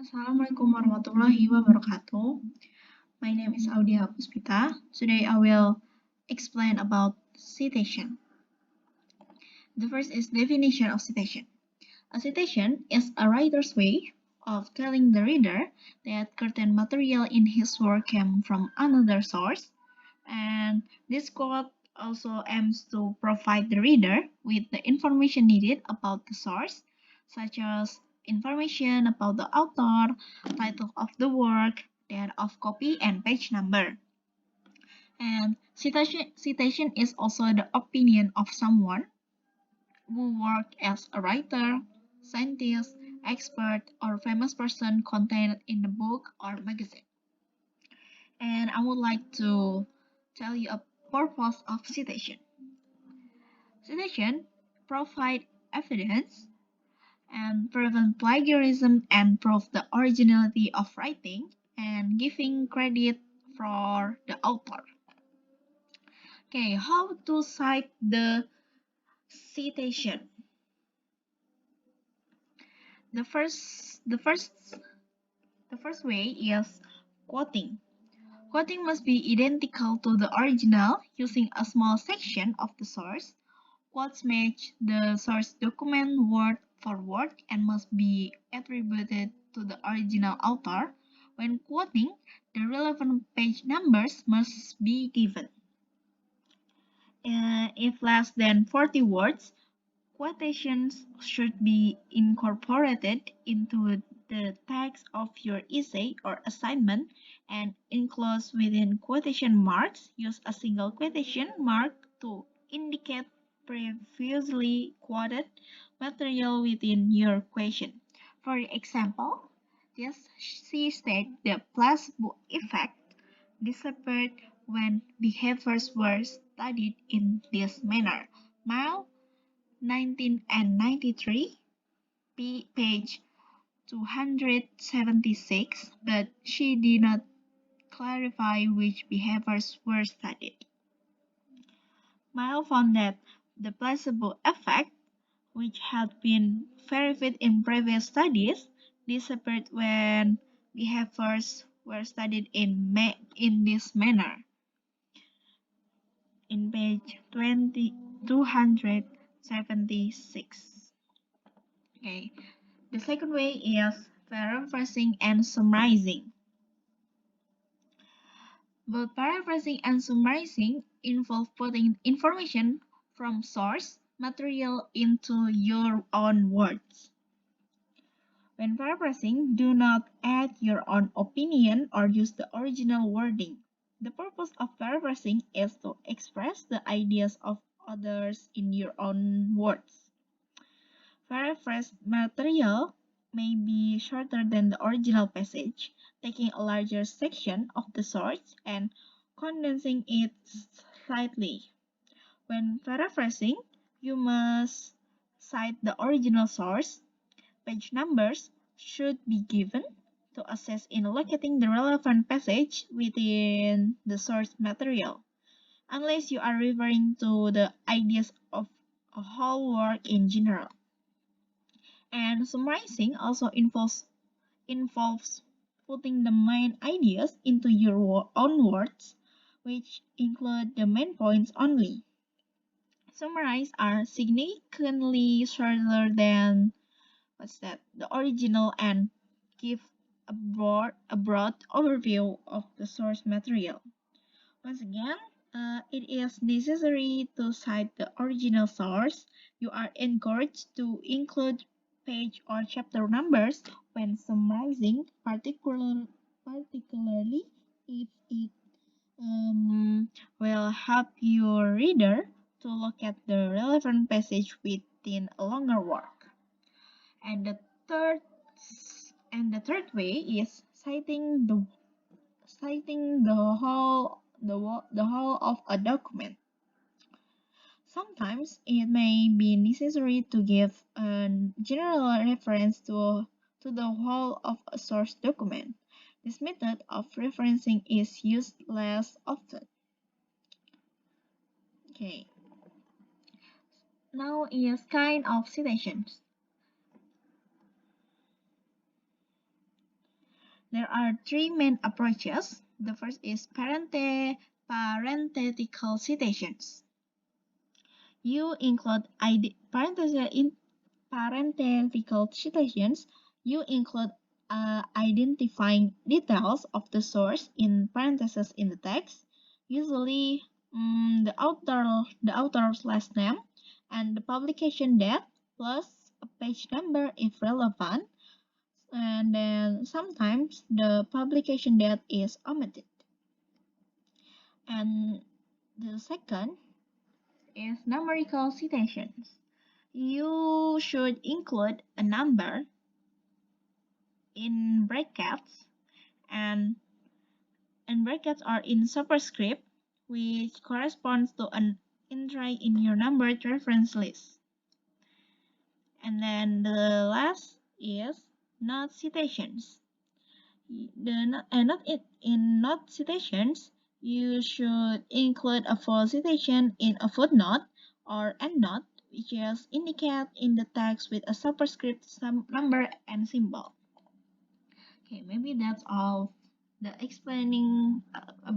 Assalamualaikum warahmatullahi wabarakatuh. My name is Audia Puspita. Today I will explain about citation. The first is definition of citation. A citation is a writer's way of telling the reader that certain material in his work came from another source, and this quote also aims to provide the reader with the information needed about the source, such as information about the author, title of the work, date of copy, and page number. And citation is also the opinion of someone who worked as a writer, scientist, expert, or famous person contained in a book or magazine. And I would like to tell you a purpose of citation. Citation provide evidence and prevent plagiarism and prove the originality of writing and giving credit for the author. Okay, how to cite the citation? The first way is quoting. Quoting must be identical to the original using a small section of the source. Quotes match the source document word for word and must be attributed to the original author. When quoting, the relevant page numbers must be given. If less than 40 words, quotations should be incorporated into the text of your essay or assignment and enclosed within quotation marks. Use a single quotation mark to indicate previously quoted material within your question. For example, she said the placebo effect disappeared when behaviors were studied in this manner. Mile 19 and 93, page 276, but she did not clarify which behaviors were studied. Mile found that the placebo effect, which had been verified in previous studies, disappeared when behaviors were studied in this manner. In page 276. Okay. The second way is paraphrasing and summarizing. Both paraphrasing and summarizing involve putting information from source material into your own words. When paraphrasing, do not add your own opinion or use the original wording. The purpose of paraphrasing is to express the ideas of others in your own words. Paraphrased material may be shorter than the original passage, taking a larger section of the source and condensing it slightly. When paraphrasing, you must cite the original source. Page numbers should be given to assist in locating the relevant passage within the source material, unless you are referring to the ideas of a whole work in general. And summarizing also involves putting the main ideas into your own words, which include the main points only. Summarize are significantly shorter than the original and give a broad overview of the source material. Once again, it is necessary to cite the original source. You are encouraged to include page or chapter numbers when summarizing, particularly if it will help your reader to look at the relevant passage within a longer work. And the third way is citing the whole of a document. Sometimes it may be necessary to give a general reference to the whole of a source document. This method of referencing is used less often. Okay. Now is kind of citations. There are three main approaches. The first is parenthetical citations. You include parenthetical citations. You include identifying details of the source in parentheses in the text, usually the author's last name and the publication date plus a page number if relevant, and then sometimes the publication date is omitted. And the second is numerical citations. You should include a number in brackets and brackets are in superscript, which corresponds to an entry in your numbered reference list. And then the last is note citations. In note citations, you should include a full citation in a footnote or endnote, which is indicated in the text with a superscript, some number, and symbol. Okay, maybe that's all the explaining about